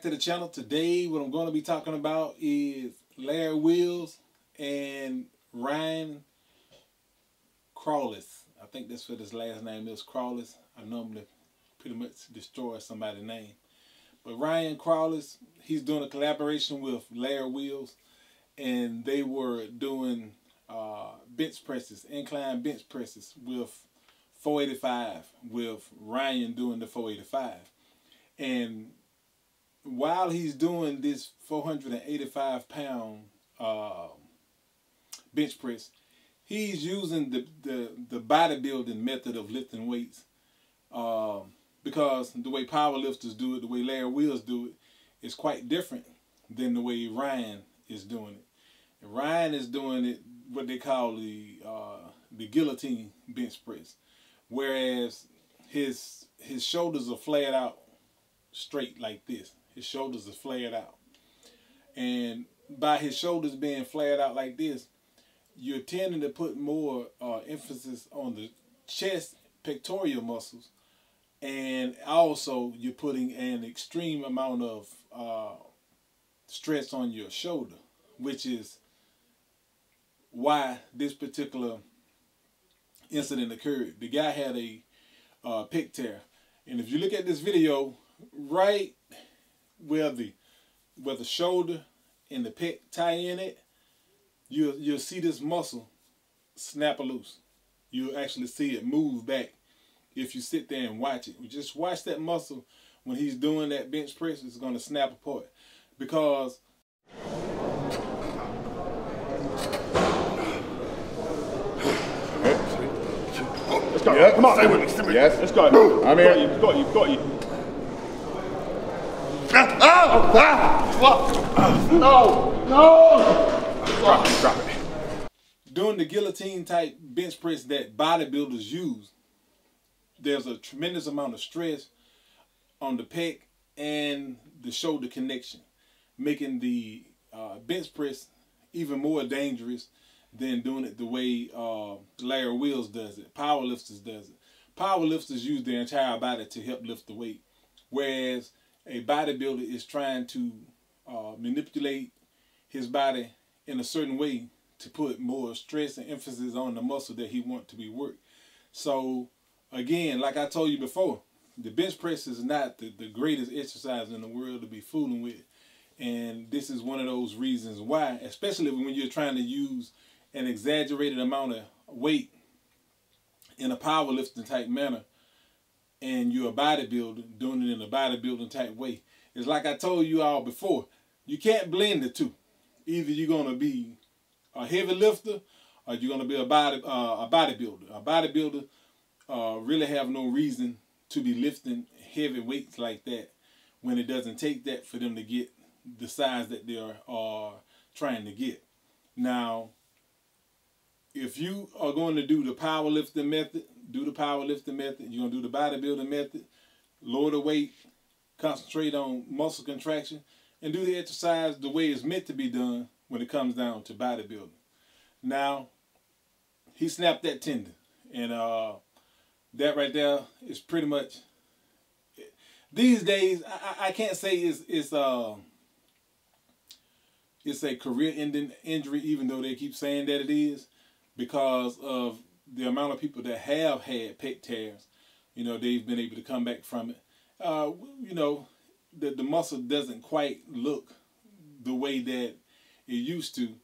to the channel. Today what I'm going to be talking about is Larry Wills and Ryan Crawlis. I think that's what his last name is, Crawlis. I normally pretty much destroy somebody's name. But Ryan Crawlis, he's doing a collaboration with Larry Wills, and they were doing bench presses, incline bench presses with 485, with Ryan doing the 485. And while he's doing this 485-pound bench press, he's using the bodybuilding method of lifting weights, because the way powerlifters do it, the way Larry Wills do it, is quite different than the way Ryan is doing it. And Ryan is doing it what they call the guillotine bench press, whereas his shoulders are flared out straight like this. His shoulders are flared out, and by his shoulders being flared out like this, you're tending to put more emphasis on the chest pectoral muscles, and also you're putting an extreme amount of stress on your shoulder, which is why this particular incident occurred. The guy had a pec tear, and if you look at this video, right where the shoulder and the pec tie in it, you'll see this muscle snap loose. You'll actually see it move back if you sit there and watch it. Just watch that muscle when he's doing that bench press. It's going to snap apart, because let's go. Yeah. Come on, stay with me. Stay with me. Yes. Let's go. I'm here. Got you. No. Drop it. Doing the guillotine type bench press that bodybuilders use, there's a tremendous amount of stress on the pec and the shoulder connection, making the bench press even more dangerous than doing it the way Larry Wills does it. Powerlifters does it. Powerlifters use their entire body to help lift the weight, whereas a bodybuilder is trying to manipulate his body in a certain way to put more stress and emphasis on the muscle that he wants to be worked. So again, like I told you before, the bench press is not the greatest exercise in the world to be fooling with. And this is one of those reasons why, especially when you're trying to use an exaggerated amount of weight in a powerlifting type manner, and you're a bodybuilder doing it in a bodybuilding type way. It's like I told you all before, you can't blend the two. Either you're going to be a heavy lifter or you're going to be a bodybuilder. A bodybuilder really have no reason to be lifting heavy weights like that, when it doesn't take that for them to get the size that they are trying to get. Now, if you are going to do the powerlifting method, do the powerlifting method. You're going to do the bodybuilding method, lower the weight, concentrate on muscle contraction, and do the exercise the way it's meant to be done when it comes down to bodybuilding. Now, he snapped that tendon, and that right there is pretty much, these days, I can't say it's a career-ending injury, even though they keep saying that it is, because of the amount of people that have had pec tears. You know, they've been able to come back from it. You know, the muscle doesn't quite look the way that it used to,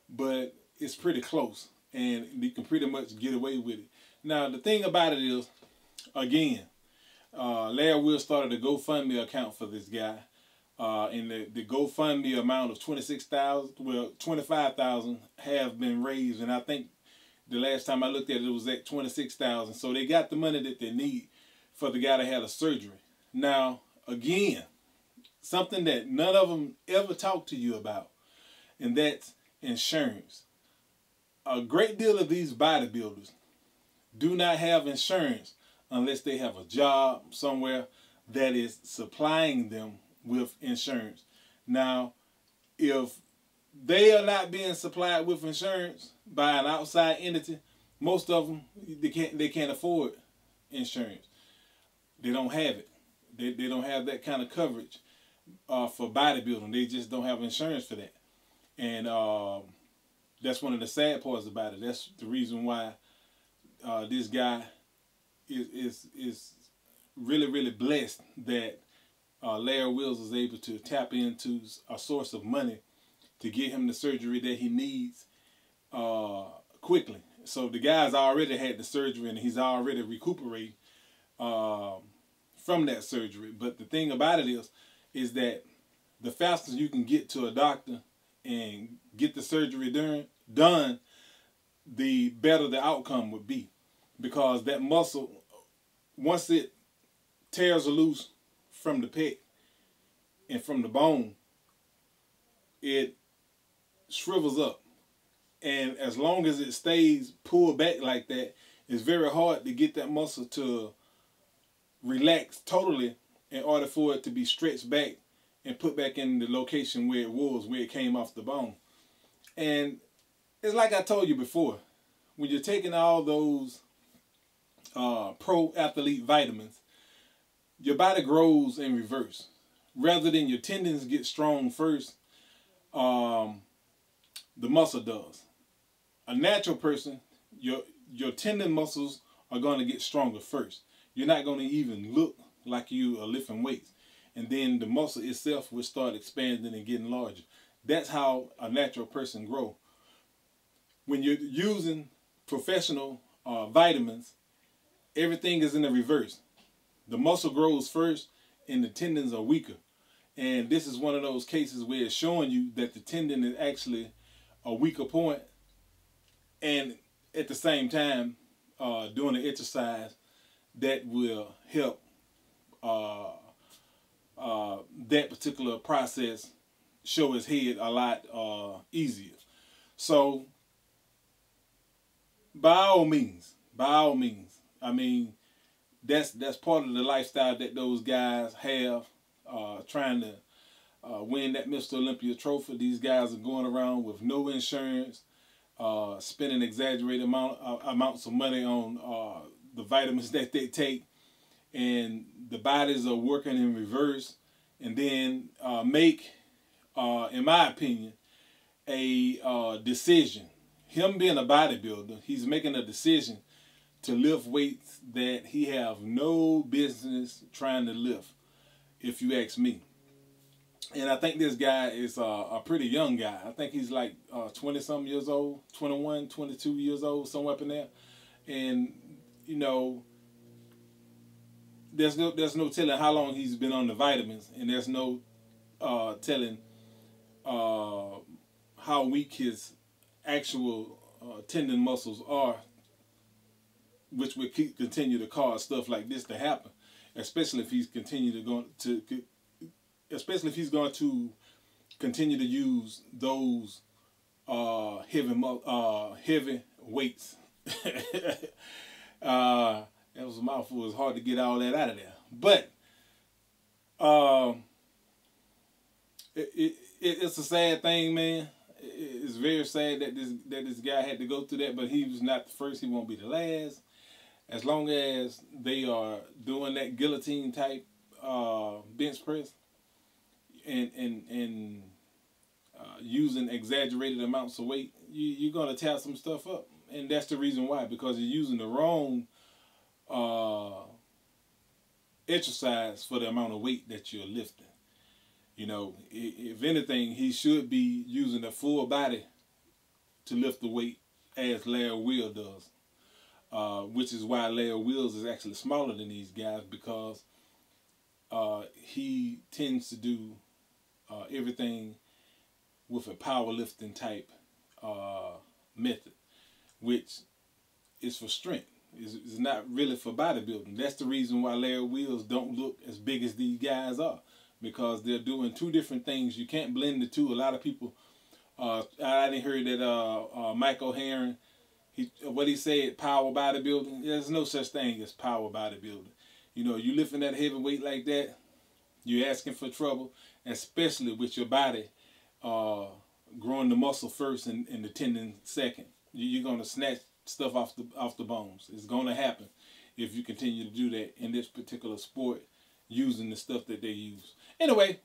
but it's pretty close, and you can pretty much get away with it. Now, the thing about it is, again, Larry Wills started a GoFundMe account for this guy, and the GoFundMe amount of $25,000 have been raised, and I think the last time I looked at it, it was at $26,000. So they got the money that they need for the guy that had a surgery. Now, again, something that none of them ever talk to you about, and that's insurance. A great deal of these bodybuilders do not have insurance unless they have a job somewhere that is supplying them with insurance. Now, if they are not being supplied with insurance by an outside entity, most of them, they can't afford insurance. They don't have it. They don't have that kind of coverage. for bodybuilding. They just don't have insurance for that. And that's one of the sad parts about it. That's the reason why this guy is really, really blessed that Larry Wills is able to tap into a source of money to get him the surgery that he needs quickly. So the guy's already had the surgery and he's already recuperating from that surgery. But the thing about it is that the faster you can get to a doctor and get the surgery done, the better the outcome would be. Because that muscle, once it tears loose from the pec and from the bone, it shrivels up. And as long as it stays pulled back like that, it's very hard to get that muscle to relax totally in order for it to be stretched back and put back in the location where it was, where it came off the bone. And it's like I told you before, when you're taking all those pro athlete vitamins, your body grows in reverse. Rather than your tendons get strong first, the muscle does. A natural person, your tendon muscles are going to get stronger first. You're not going to even look like you are lifting weights. And then the muscle itself will start expanding and getting larger. That's how a natural person grows. When you're using professional vitamins, everything is in the reverse. The muscle grows first and the tendons are weaker. And this is one of those cases where it's showing you that the tendon is actually a weaker point, and at the same time doing an exercise that will help that particular process show its head a lot easier. So by all means, I mean, that's part of the lifestyle that those guys have, trying to win that Mr. Olympia trophy. These guys are going around with no insurance, spending exaggerated amounts of money on the vitamins that they take, and the bodies are working in reverse, and then make, in my opinion, a decision. Him being a bodybuilder, he's making a decision to lift weights that he have no business trying to lift, if you ask me. And I think this guy is a pretty young guy. I think he's like 20-something years old, 21, 22 years old, somewhere up in there. And, you know, there's no telling how long he's been on the vitamins, and there's no telling how weak his actual tendon muscles are, which would continue to cause stuff like this to happen, especially if he's going to continue to use those heavy weights. That was a mouthful. It's hard to get all that out of there. But it's a sad thing, man. It's very sad that this guy had to go through that, but he was not the first. He won't be the last. As long as they are doing that guillotine type bench press and using exaggerated amounts of weight, you're going to tear some stuff up. And that's the reason why, because you're using the wrong exercise for the amount of weight that you're lifting. You know, if anything, he should be using a full body to lift the weight as Larry Wills does. Which is why Larry Wills is actually smaller than these guys, because he tends to do everything with a powerlifting type method, which is for strength. It's not really for bodybuilding. That's the reason why Larry Wills don't look as big as these guys are, because they're doing two different things. You can't blend the two. A lot of people, I didn't hear that Michael Herron, what he said, power bodybuilding. There's no such thing as power bodybuilding. You know, you lifting that heavy weight like that, you're asking for trouble, especially with your body growing the muscle first and the tendon second. You're going to snatch stuff off the bones. It's going to happen if you continue to do that in this particular sport, using the stuff that they use. Anyway,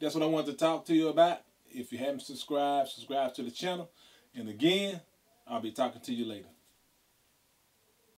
that's what I wanted to talk to you about. If you haven't subscribed, subscribe to the channel. And again, I'll be talking to you later.